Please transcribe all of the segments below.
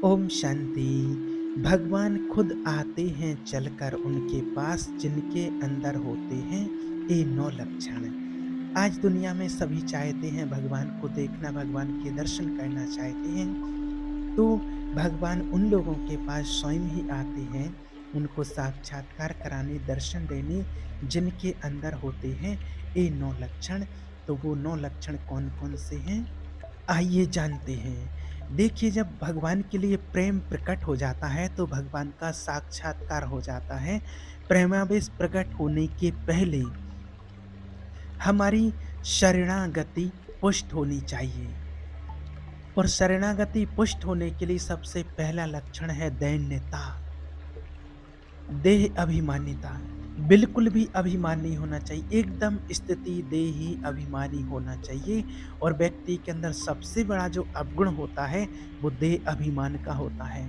ओम शांति। भगवान खुद आते हैं चलकर उनके पास जिनके अंदर होते हैं ये 9 लक्षण। आज दुनिया में सभी चाहते हैं भगवान को देखना, भगवान के दर्शन करना चाहते हैं। तो भगवान उन लोगों के पास स्वयं ही आते हैं, उनको साक्षात्कार कराने, दर्शन देने, जिनके अंदर होते हैं ये 9 लक्षण। तो वो 9 लक्षण कौन-कौन से हैं? आइए जानते हैं। देखिए, जब भगवान के लिए प्रेम प्रकट हो जाता है तो भगवान का साक्षात्कार हो जाता है। प्रेमावेश प्रकट होने के पहले हमारी शरणागति पुष्ट होनी चाहिए, और शरणागति पुष्ट होने के लिए सबसे पहला लक्षण है दैन्यता, देह अभिमानिता। बिल्कुल भी अभिमान नहीं होना चाहिए, एकदम स्थिति देही अभिमानी होना चाहिए। और व्यक्ति के अंदर सबसे बड़ा जो अवगुण होता है वो देह अभिमान का होता है।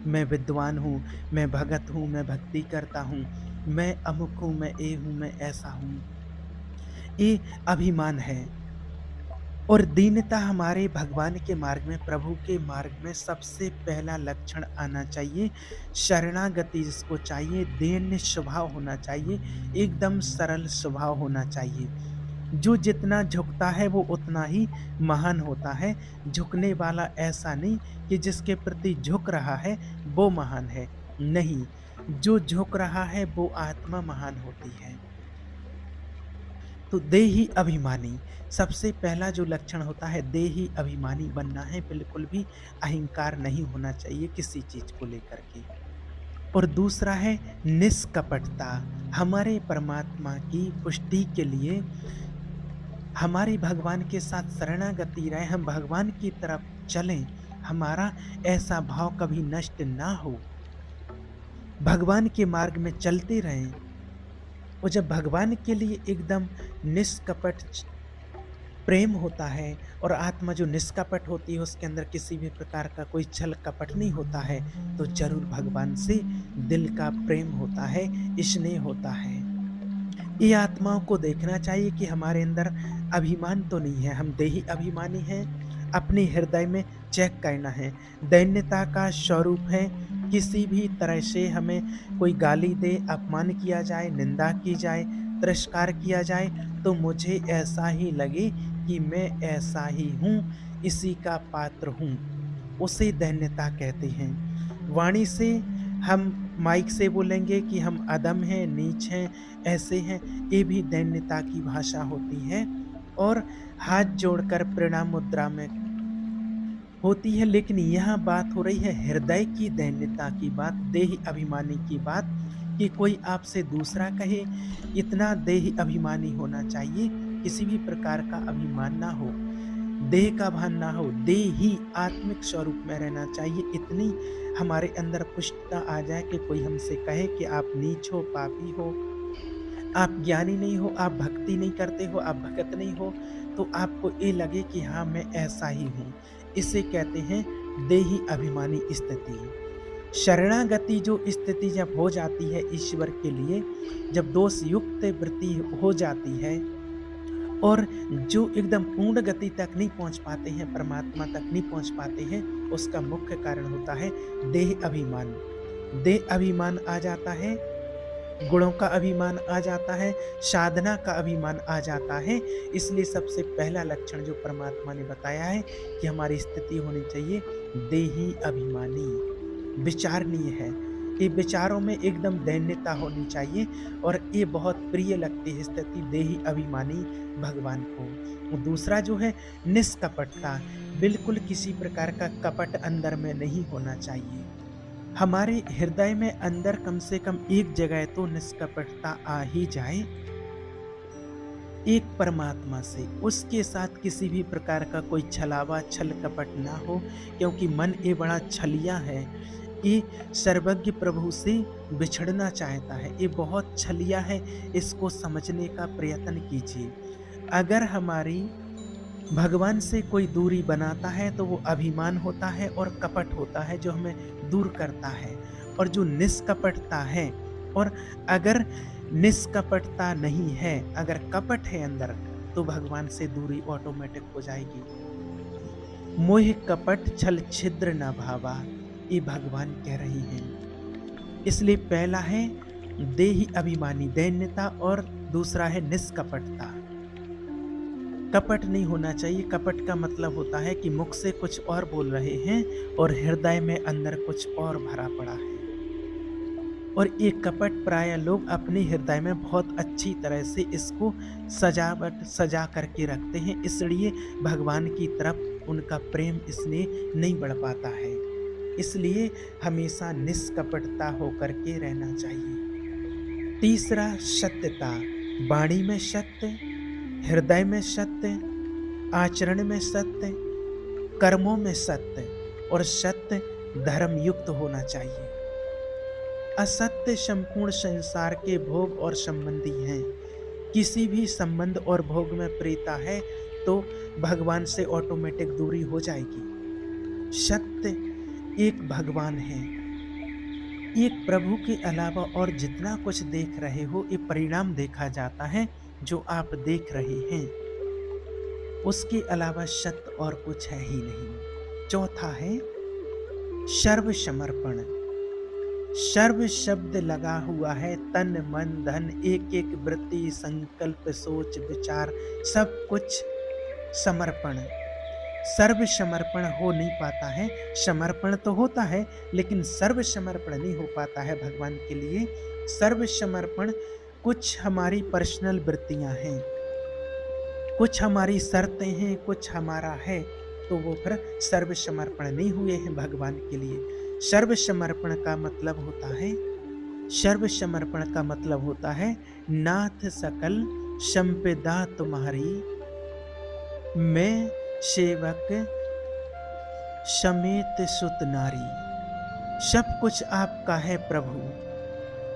मैं विद्वान हूँ, मैं भगत हूँ, मैं भक्ति करता हूँ, मैं अमुक हूँ, मैं ये हूँ, मैं ऐसा हूँ। ये अभिमान है। और दीनता हमारे भगवान के मार्ग में, प्रभु के मार्ग में सबसे पहला लक्षण आना चाहिए। शरणागति जिसको चाहिए, दीन स्वभाव होना चाहिए, एकदम सरल स्वभाव होना चाहिए। जो जितना झुकता है वो उतना ही महान होता है। झुकने वाला ऐसा नहीं कि जिसके प्रति झुक रहा है वो महान है। नहीं, जो झुक रहा है वो आत्मा महान होती है। तो देही अभिमानी सबसे पहला जो लक्षण होता है, देही अभिमानी बनना है। बिल्कुल भी अहंकार नहीं होना चाहिए किसी चीज को लेकर के। और दूसरा है निष्कपटता। हमारे परमात्मा की पुष्टि के लिए हमारे भगवान के साथ शरणागति रहे, हम भगवान की तरफ चलें, हमारा ऐसा भाव कभी नष्ट ना हो, भगवान के मार्ग में चलते रहें। और जब भगवान के लिए एकदम निष्कपट प्रेम होता है, और आत्मा जो निष्कपट होती है उसके अंदर किसी भी प्रकार का कोई छल कपट नहीं होता है, तो जरूर भगवान से दिल का प्रेम होता है, स्नेह होता है। ये आत्माओं को देखना चाहिए कि हमारे अंदर अभिमान तो नहीं है, हम देही अभिमानी हैं। अपने हृदय में चेक करना है। दैन्यता का स्वरूप है किसी भी तरह से हमें कोई गाली दे, अपमान किया जाए, निंदा की जाए, तिरस्कार किया जाए, तो मुझे ऐसा ही लगे कि मैं ऐसा ही हूँ, इसी का पात्र हूँ। उसे दैन्यता कहते हैं। वाणी से हम माइक से बोलेंगे कि हम अधम हैं, नीच हैं, ऐसे हैं, ये भी दैन्यता की भाषा होती है। और हाथ जोड़कर प्रणाम मुद्रा में होती है, लेकिन यहाँ बात हो रही है हृदय की दैन्यता की बात, देह अभिमानी की बात, कि कोई आपसे दूसरा कहे, इतना देह अभिमानी होना चाहिए, किसी भी प्रकार का अभिमान ना हो, देह का भान ना हो, देही आत्मिक स्वरूप में रहना चाहिए। इतनी हमारे अंदर पुष्टता आ जाए कि कोई हमसे कहे कि आप नीच हो, पापी हो, आप ज्ञानी नहीं हो, आप भक्ति नहीं करते हो, आप भगत नहीं हो, तो आपको ये लगे कि हाँ, मैं ऐसा ही हूँ। इसे कहते हैं देही अभिमानी स्थिति। शरणागति जो स्थिति जब हो जाती है ईश्वर के लिए, जब दोष युक्त वृत्ति हो जाती है, और जो एकदम पूर्ण गति तक नहीं पहुँच पाते हैं, परमात्मा तक नहीं पहुँच पाते हैं, उसका मुख्य कारण होता है देह अभिमान। देह अभिमान आ जाता है, गुणों का अभिमान आ जाता है, साधना का अभिमान आ जाता है। इसलिए सबसे पहला लक्षण जो परमात्मा ने बताया है कि हमारी स्थिति होनी चाहिए देही अभिमानी, विचारणीय है। ये विचारों में एकदम दैन्यता होनी चाहिए, और ये बहुत प्रिय लगती है स्थिति देही अभिमानी भगवान को। और दूसरा जो है निष्कपटता, बिल्कुल किसी प्रकार का कपट अंदर में नहीं होना चाहिए। हमारे हृदय में अंदर कम से कम एक जगह तो निष्कपटता आ ही जाए, एक परमात्मा से, उसके साथ किसी भी प्रकार का कोई छलावा छल कपट ना हो, क्योंकि मन ये बड़ा छलिया है, ये सर्वज्ञ प्रभु से बिछड़ना चाहता है, ये बहुत छलिया है। इसको समझने का प्रयत्न कीजिए। अगर हमारी भगवान से कोई दूरी बनाता है तो वो अभिमान होता है और कपट होता है जो हमें दूर करता है। और जो निष्कपटता है, और अगर निष्कपटता नहीं है, अगर कपट है अंदर, तो भगवान से दूरी ऑटोमेटिक हो जाएगी। मोह कपट छल छिद्र न भावा, ये भगवान कह रहे हैं। इसलिए पहला है देही अभिमानी दैन्यता और दूसरा है निष्कपटता। कपट नहीं होना चाहिए। कपट का मतलब होता है कि मुख से कुछ और बोल रहे हैं और हृदय में अंदर कुछ और भरा पड़ा है। और ये कपट प्राय लोग अपने हृदय में बहुत अच्छी तरह से इसको सजा करके रखते हैं, इसलिए भगवान की तरफ उनका प्रेम स्नेह नहीं बढ़ पाता है। इसलिए हमेशा निष्कपटता होकर के रहना चाहिए। तीसरा सत्यता, वाणी में सत्य, हृदय में सत्य, आचरण में सत्य, कर्मों में सत्य और सत्य धर्म युक्त होना चाहिए। असत्य संपूर्ण संसार के भोग और संबंधी हैं। किसी भी संबंध और भोग में प्रीता है तो भगवान से ऑटोमेटिक दूरी हो जाएगी। सत्य एक भगवान है, एक प्रभु के अलावा और जितना कुछ देख रहे हो ये परिणाम देखा जाता है जो आप देख रहे हैं, उसके अलावा सत्य और कुछ है ही नहीं। चौथा है सर्व समर्पण। सर्व शब्द लगा हुआ है तन मन धन, एक एक वृत्ति संकल्प सोच विचार सब कुछ समर्पण। सर्व समर्पण हो नहीं पाता है। समर्पण तो होता है लेकिन सर्व समर्पण नहीं हो पाता है भगवान के लिए। सर्व समर्पण कुछ हमारी पर्सनल वृत्तियां हैं, कुछ हमारी शर्तें हैं, कुछ हमारा है, तो वो फिर सर्व समर्पण नहीं हुए हैं भगवान के लिए। सर्व समर्पण का मतलब होता है, सर्व समर्पण का मतलब होता है नाथ सकल संपदा तुम्हारी, मैं सेवक समेत सुत नारी। सब कुछ आपका है प्रभु।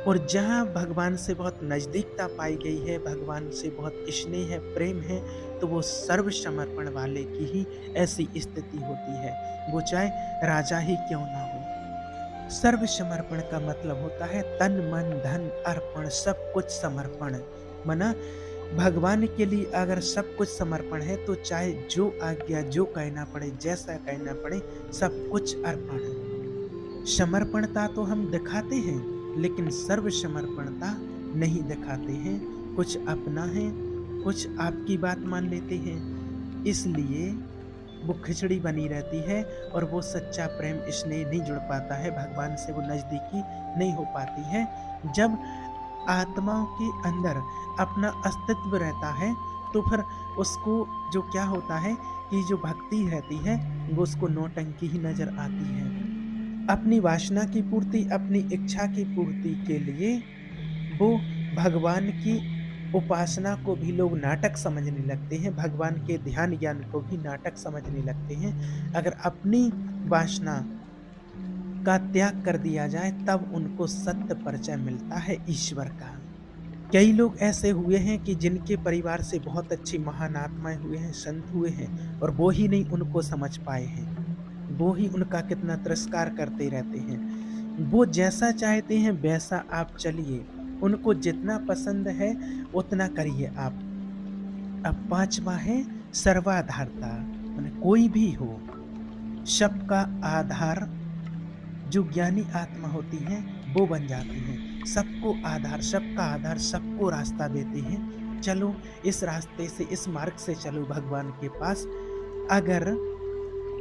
और जहाँ भगवान से बहुत नज़दीकता पाई गई है, भगवान से बहुत स्नेह है, प्रेम है, तो वो सर्व समर्पण वाले की ही ऐसी स्थिति होती है, वो चाहे राजा ही क्यों ना हो। सर्व समर्पण का मतलब होता है तन मन धन अर्पण, सब कुछ समर्पण। मना भगवान के लिए अगर सब कुछ समर्पण है तो चाहे जो आज्ञा जो कहना पड़े, जैसा कहना पड़े, सब कुछ अर्पण। समर्पणता तो हम दिखाते हैं लेकिन सर्व समर्पणता नहीं दिखाते हैं। कुछ अपना है, कुछ आपकी बात मान लेते हैं, इसलिए वो खिचड़ी बनी रहती है और वो सच्चा प्रेम स्नेह नहीं जुड़ पाता है, भगवान से वो नज़दीकी नहीं हो पाती है। जब आत्माओं के अंदर अपना अस्तित्व रहता है तो फिर उसको जो क्या होता है कि जो भक्ति रहती है वो उसको नौटंकी ही नजर आती है। अपनी वासना की पूर्ति, अपनी इच्छा की पूर्ति के लिए वो भगवान की उपासना को भी लोग नाटक समझने लगते हैं, भगवान के ध्यान ज्ञान को भी नाटक समझने लगते हैं। अगर अपनी वासना का त्याग कर दिया जाए तब उनको सत्य परिचय मिलता है ईश्वर का। कई लोग ऐसे हुए हैं कि जिनके परिवार से बहुत अच्छी महान आत्माएं हुए हैं, संत हुए हैं, और वो ही नहीं उनको समझ पाए हैं, वो ही उनका कितना तिरस्कार करते रहते हैं। वो जैसा चाहते हैं वैसा आप चलिए, उनको जितना पसंद है उतना करिए आप। अब पांचवा है सर्वाधारता, माने कोई भी हो सबका आधार, जो ज्ञानी आत्मा होती हैं वो बन जाती हैं। सबको आधार, सबका आधार, सबको रास्ता देते हैं। चलो इस रास्ते से, इस मार्ग से चलो भगवान के पास। अगर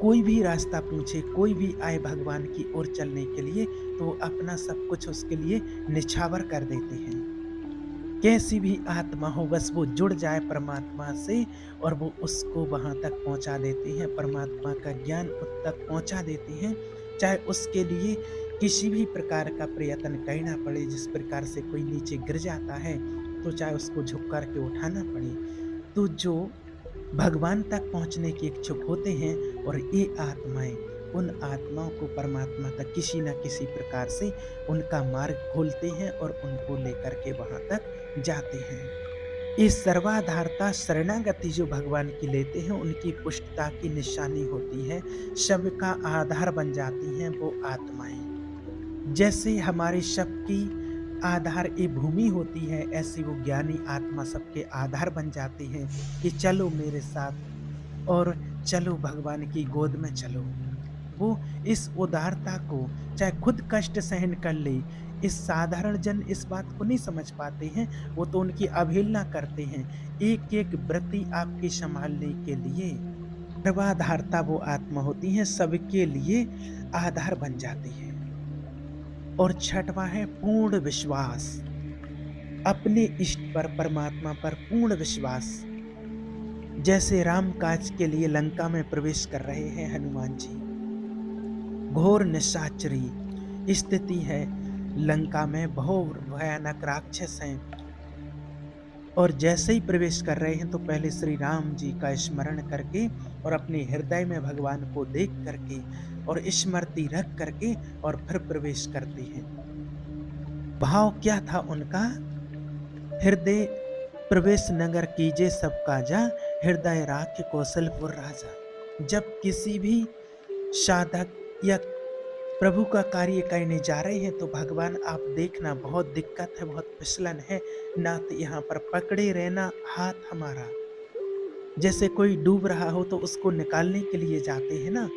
कोई भी रास्ता पूछे, कोई भी आए भगवान की ओर चलने के लिए, तो वो अपना सब कुछ उसके लिए निछावर कर देते हैं। कैसी भी आत्मा हो बस वो जुड़ जाए परमात्मा से और वो उसको वहाँ तक पहुँचा देते हैं, परमात्मा का ज्ञान उस तक पहुँचा देते हैं। चाहे उसके लिए किसी भी प्रकार का प्रयत्न करना पड़े, जिस प्रकार से कोई नीचे गिर जाता है तो चाहे उसको झुक कर के उठाना पड़े। तो जो भगवान तक पहुंचने के इच्छुक होते हैं और ये आत्माएं, उन आत्माओं को परमात्मा तक किसी न किसी प्रकार से उनका मार्ग खोलते हैं और उनको लेकर के वहां तक जाते हैं। ये सर्वाधारता, शरणागति जो भगवान की लेते हैं उनकी पुष्टता की निशानी होती है। सबका आधार बन जाती हैं वो आत्माएं। जैसे हमारे सबकी आधार ये भूमि होती है, ऐसी वो ज्ञानी आत्मा सबके आधार बन जाती है कि चलो मेरे साथ और चलो भगवान की गोद में चलो। वो इस उदारता को, चाहे खुद कष्ट सहन कर ले, इस साधारण जन इस बात को नहीं समझ पाते हैं, वो तो उनकी अवहेलना करते हैं। एक-एक व्रति आपकी सँभालने के लिए सर्वाधारता वो आत्मा होती हैं, सबके लिए आधार बन जाती है। और छठवां है पूर्ण विश्वास, अपने इष्ट पर, परमात्मा पर पूर्ण विश्वास। जैसे राम काज के लिए लंका में प्रवेश कर रहे हैं हनुमान जी, घोर निशाचरी स्थिति है, लंका में बहुत भयानक राक्षस हैं, और जैसे ही प्रवेश कर रहे हैं तो पहले श्री राम जी का स्मरण करके और अपने हृदय में भगवान को देख करके और स्मृति रख करके और फिर प्रवेश करते हैं। भाव क्या था उनका? हृदय प्रवेश नगर कीजे सब काजा, हृदय राख्य कौशलपुर राजा। जब किसी भी साधक या प्रभु का कार्य करने जा रहे हैं तो भगवान आप देखना बहुत दिक्कत है, बहुत फिसलन है, नाथ यहाँ पर पकड़े रहना हाथ हमारा। जैसे कोई डूब रहा हो तो उसको निकालने के लिए जाते हैं ना,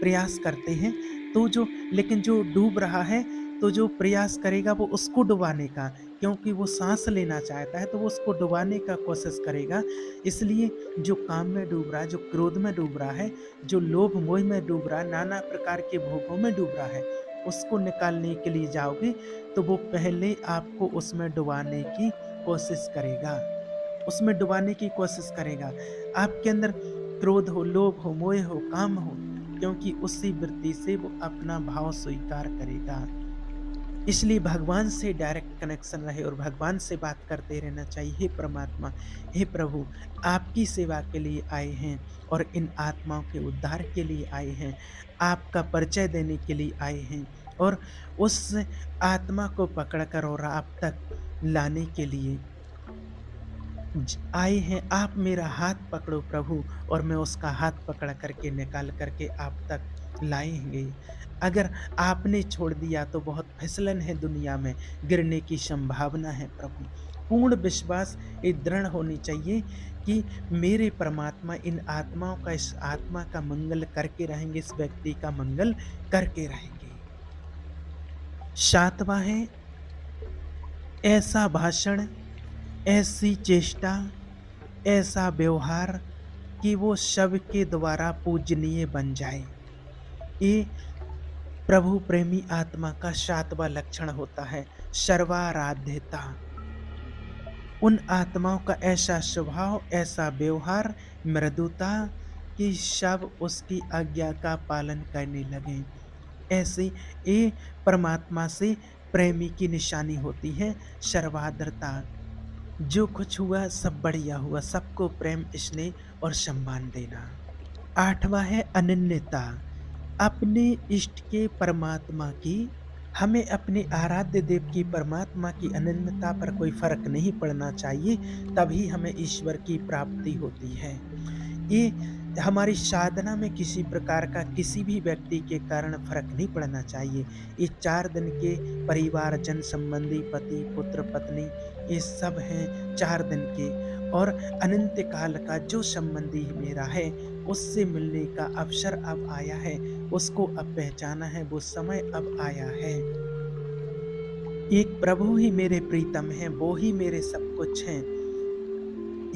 प्रयास करते हैं, तो लेकिन जो डूब रहा है तो जो प्रयास करेगा वो उसको डुबाने का, क्योंकि वो सांस लेना चाहता है तो वो उसको डुबाने का कोशिश करेगा। इसलिए जो काम में डूब रहा है, जो क्रोध में डूब रहा है, जो लोभ मोह में डूब रहा है, नाना प्रकार के भोगों में डूब रहा है, उसको निकालने के लिए जाओगे तो वो पहले आपको उसमें डुबाने की कोशिश करेगा, उसमें डुबाने की कोशिश करेगा। आपके अंदर क्रोध हो, लोभ हो, मोह हो, काम हो, क्योंकि उसी वृत्ति से वो अपना भाव स्वीकार करेगा। इसलिए भगवान से डायरेक्ट कनेक्शन रहे और भगवान से बात करते रहना चाहिए। हे परमात्मा, हे प्रभु, आपकी सेवा के लिए आए हैं और इन आत्माओं के उद्धार के लिए आए हैं, आपका परिचय देने के लिए आए हैं और उस आत्मा को पकड़कर और आप तक लाने के लिए आए हैं। आप मेरा हाथ पकड़ो प्रभु, और मैं उसका हाथ पकड़ करके निकाल करके आप तक लाएंगे। अगर आपने छोड़ दिया तो बहुत फिसलन है, दुनिया में गिरने की संभावना है प्रभु। पूर्ण विश्वास ये दृढ़ होनी चाहिए कि मेरे परमात्मा इन आत्माओं का, इस आत्मा का मंगल करके रहेंगे, इस व्यक्ति का मंगल करके रहेंगे। सातवां है ऐसा भाषण, ऐसी चेष्टा, ऐसा व्यवहार कि वो सबके द्वारा पूजनीय बन जाए। ये प्रभु प्रेमी आत्मा का सातवां लक्षण होता है, सर्वाराध्यता। उन आत्माओं का ऐसा स्वभाव, ऐसा व्यवहार, मृदुता कि सब उसकी आज्ञा का पालन करने लगें। ऐसे ये परमात्मा से प्रेमी की निशानी होती है, सर्वाद्रता। जो कुछ हुआ सब बढ़िया हुआ, सबको प्रेम, स्नेह और सम्मान देना। आठवां है अनन्यता, अपने इष्ट के परमात्मा की, हमें अपने आराध्य देव की, परमात्मा की अनन्यता पर कोई फर्क नहीं पड़ना चाहिए, तभी हमें ईश्वर की प्राप्ति होती है। ये हमारी साधना में किसी प्रकार का किसी भी व्यक्ति के कारण फर्क नहीं पड़ना चाहिए। ये 4 दिन के परिवार, जन संबंधी, पति पुत्र पत्नी, ये सब हैं 4 दिन के, और अनंत काल का जो संबंधी मेरा है उससे मिलने का अवसर अब आया है, उसको अब पहचाना है, वो समय अब आया है। एक प्रभु ही मेरे प्रीतम हैं, वो ही मेरे सब कुछ हैं।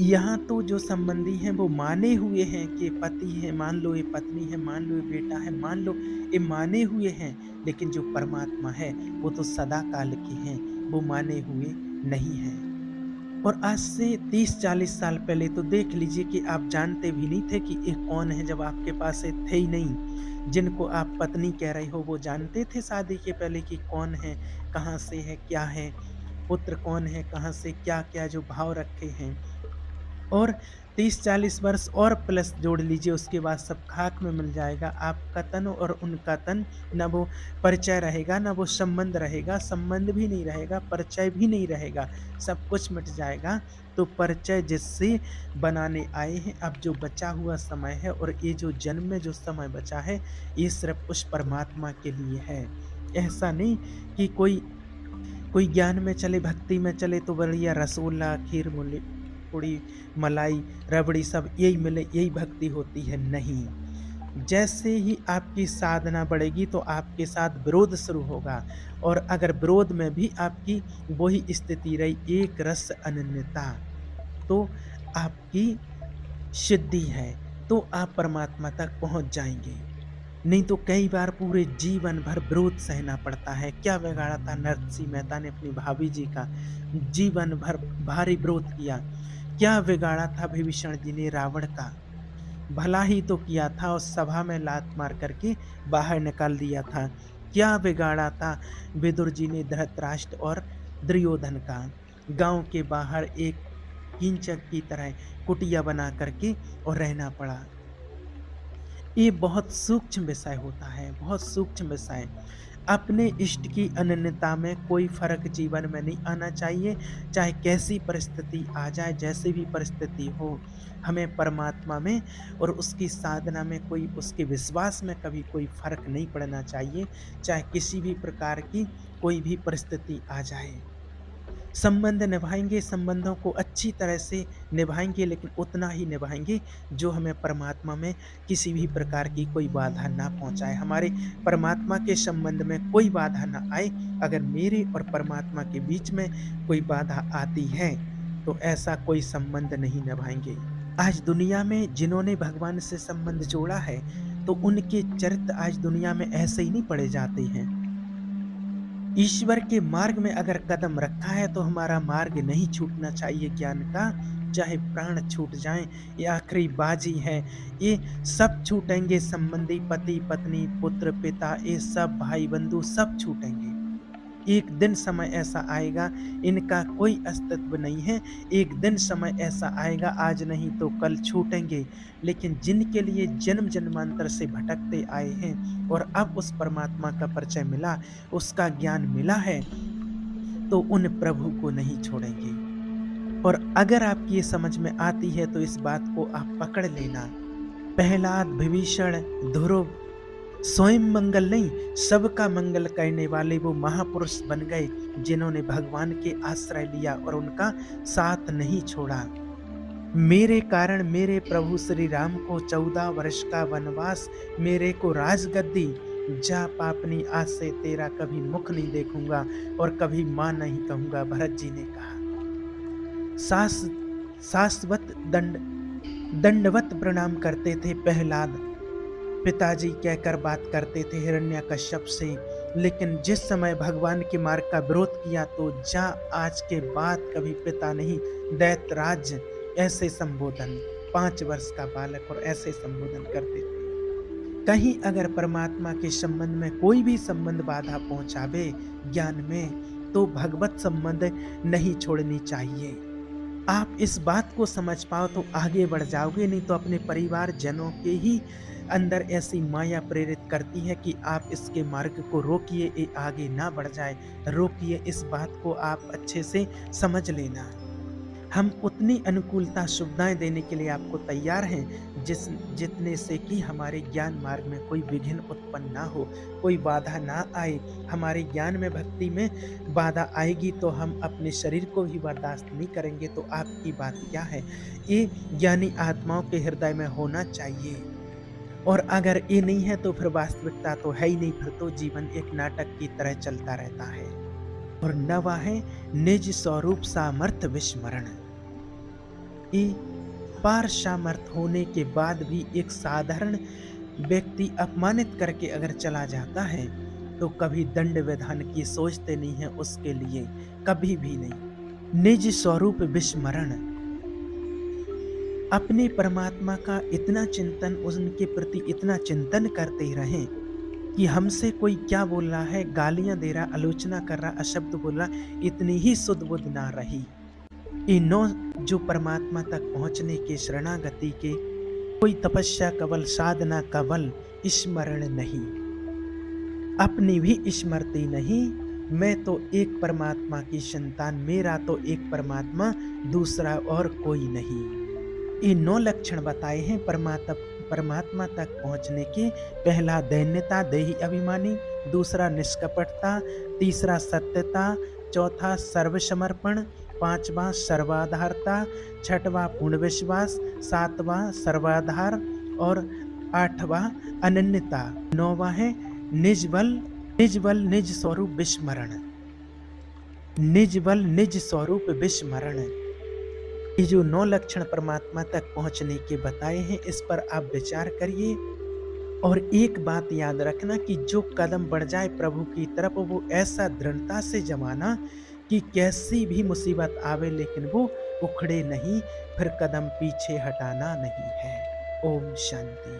यहाँ तो जो संबंधी हैं वो माने हुए हैं कि पति है, मान लो ये पत्नी है, मान लो ये बेटा है, मान लो ये माने हुए हैं, लेकिन जो परमात्मा है वो तो सदा काल के हैं, वो माने हुए नहीं हैं। और आज से 30-40 साल पहले तो देख लीजिए कि आप जानते भी नहीं थे कि ये कौन है, जब आपके पास ये थे ही नहीं। जिनको आप पत्नी कह रहे हो वो जानते थे शादी के पहले कि कौन है, कहाँ से है, क्या है, पुत्र कौन है, कहाँ से क्या क्या जो भाव रखे हैं। और 30-40 वर्ष और प्लस जोड़ लीजिए, उसके बाद सब खाक में मिल जाएगा। आपका तन और उनका तन, न वो परिचय रहेगा, न वो संबंध रहेगा, संबंध भी नहीं रहेगा, परिचय भी नहीं रहेगा, सब कुछ मिट जाएगा। तो परिचय जिससे बनाने आए हैं, अब जो बचा हुआ समय है और ये जो जन्म में जो समय बचा है, ये सिर्फ उस परमात्मा के लिए है। ऐसा नहीं कि कोई ज्ञान में चले, भक्ति में चले तो बढ़िया रसगुल्ला, खीर, पूड़ी, मलाई, रबड़ी सब यही मिले, यही भक्ति होती है, नहीं। जैसे ही आपकी साधना बढ़ेगी तो आपके साथ विरोध शुरू होगा, और अगर विरोध में भी आपकी वही स्थिति रही, एक रस अनन्यता, तो आपकी सिद्धि है, तो आप परमात्मा तक पहुँच जाएँगे। नहीं तो कई बार पूरे जीवन भर विरोध सहना पड़ता है। क्या बिगाड़ा था नरसिंह मेहता ने अपनी भाभी जी का? जीवन भर भारी विरोध किया। क्या बिगाड़ा था विभीषण जी ने रावण का? भला ही तो किया था, उस सभा में लात मार करके बाहर निकाल दिया था। क्या बिगाड़ा था विदुर जी ने धृतराष्ट्र और दुर्योधन का? गाँव के बाहर एक कीचक की तरह कुटिया बना करके और रहना पड़ा। ये बहुत सूक्ष्म विषय होता है, बहुत सूक्ष्म विषय। अपने इष्ट की अनन्यता में कोई फ़र्क जीवन में नहीं आना चाहिए, चाहे कैसी परिस्थिति आ जाए, जैसी भी परिस्थिति हो। हमें परमात्मा में और उसकी साधना में कोई, उसके विश्वास में कभी कोई फ़र्क नहीं पड़ना चाहिए, चाहे किसी भी प्रकार की कोई भी परिस्थिति आ जाए। संबंध निभाएँगे, संबंधों को अच्छी तरह से निभाएँगे, लेकिन उतना ही निभाएँगे जो हमें परमात्मा में किसी भी प्रकार की कोई बाधा ना पहुँचाए। हमारे परमात्मा के संबंध में कोई बाधा ना आए। अगर मेरे और परमात्मा के बीच में कोई बाधा आती है, तो ऐसा कोई संबंध नहीं निभाएँगे। आज दुनिया में जिन्होंने भगवान से संबंध जोड़ा है, तो उनके चरित्र आज दुनिया में ऐसे ही नहीं पड़े जाते हैं। ईश्वर के मार्ग में अगर कदम रखा है तो हमारा मार्ग नहीं छूटना चाहिए ज्ञान का, चाहे प्राण छूट जाएं, ये आखिरी बाजी है। ये सब छूटेंगे, संबंधी पति पत्नी पुत्र पिता, ये सब भाई बंधु सब छूटेंगे। एक दिन समय ऐसा आएगा, इनका कोई अस्तित्व नहीं है। एक दिन समय ऐसा आएगा, आज नहीं तो कल छूटेंगे। लेकिन जिनके लिए जन्म जन्मांतर से भटकते आए हैं और अब उस परमात्मा का परिचय मिला, उसका ज्ञान मिला है, तो उन प्रभु को नहीं छोड़ेंगे। और अगर आपकी ये समझ में आती है तो इस बात को आप पकड़ लेना। प्रहलाद, विभीषण, ध्रुव स्वयं मंगल नहीं, सबका मंगल करने वाले वो महापुरुष बन गए, जिन्होंने भगवान के आश्रय लिया और उनका साथ नहीं छोड़ा। मेरे कारण मेरे प्रभु श्री राम को 14 वर्ष का वनवास, मेरे को राजगद्दी, जा पापनी आज से तेरा कभी मुख नहीं देखूंगा और कभी मां नहीं कहूंगा, भरत जी ने कहा। सास शाश्वत दंडवत प्रणाम करते थे प्रहलाद, पिताजी कहकर बात करते थे हिरण्यकश्यप से। लेकिन जिस समय भगवान के मार्ग का विरोध किया, तो जा आज के बाद कभी पिता नहीं, दैत्यराज, ऐसे संबोधन। 5 वर्ष का बालक और ऐसे संबोधन करते थे। कहीं अगर परमात्मा के संबंध में कोई भी संबंध बाधा पहुंचावे ज्ञान में, तो भगवत संबंध नहीं छोड़नी चाहिए। आप इस बात को समझ पाओ तो आगे बढ़ जाओगे, नहीं तो अपने परिवार जनों के ही अंदर ऐसी माया प्रेरित करती है कि आप इसके मार्ग को रोकिए, ये आगे ना बढ़ जाए। रोकिए, इस बात को आप अच्छे से समझ लेना। हम उतनी अनुकूलता सुविधाएं देने के लिए आपको तैयार हैं, जितने से कि हमारे ज्ञान मार्ग में कोई विघ्न उत्पन्न ना हो, कोई बाधा ना आए। हमारे ज्ञान में, भक्ति में बाधा आएगी तो हम अपने शरीर को ही बर्दाश्त नहीं करेंगे, तो आपकी बात क्या है? ये ज्ञानी आत्माओं के हृदय में होना चाहिए। और अगर ये नहीं है तो फिर वास्तविकता तो है ही नहीं, फिर तो जीवन एक नाटक की तरह चलता रहता है। और नवा है निज स्वरूप सामर्थ्य विस्मरण। ये पार सामर्थ्य होने के बाद भी एक साधारण व्यक्ति अपमानित करके अगर चला जाता है, तो कभी दंड विधान की सोचते नहीं है उसके लिए, कभी भी नहीं। निज स्वरूप विस्मरण, अपने परमात्मा का इतना चिंतन, उनके प्रति इतना चिंतन करते रहें कि हमसे कोई क्या बोल रहा है, गालियां दे रहा, आलोचना कर रहा, अशब्द बोल रहा, इतनी ही सुध बुध ना रही। इन्हों जो परमात्मा तक पहुंचने के, शरणागति के, कोई तपस्या कवल, साधना कवल, स्मरण नहीं, अपनी भी स्मृति नहीं। मैं तो एक परमात्मा की संतान, मेरा तो एक परमात्मा, दूसरा और कोई नहीं। ये 9 लक्षण बताए हैं परमात्मा तक पहुंचने के। पहला दैन्यता, देही अभिमानी, दूसरा निष्कपटता, तीसरा सत्यता, चौथा सर्वसमर्पण, पांचवा सर्वाधारता, छठवां पूर्ण विश्वास, सातवां सर्वाधार और 8वां अनन्यता, 9वां है निज बल, निज बल निज स्वरूप विस्मरण, निज बल निज स्वरूप विस्मरण। ये जो 9 लक्षण परमात्मा तक पहुँचने के बताए हैं, इस पर आप विचार करिए। और एक बात याद रखना कि जो कदम बढ़ जाए प्रभु की तरफ, वो ऐसा दृढ़ता से जमाना कि कैसी भी मुसीबत आवे लेकिन वो उखड़े नहीं, फिर कदम पीछे हटाना नहीं है। ओम शांति।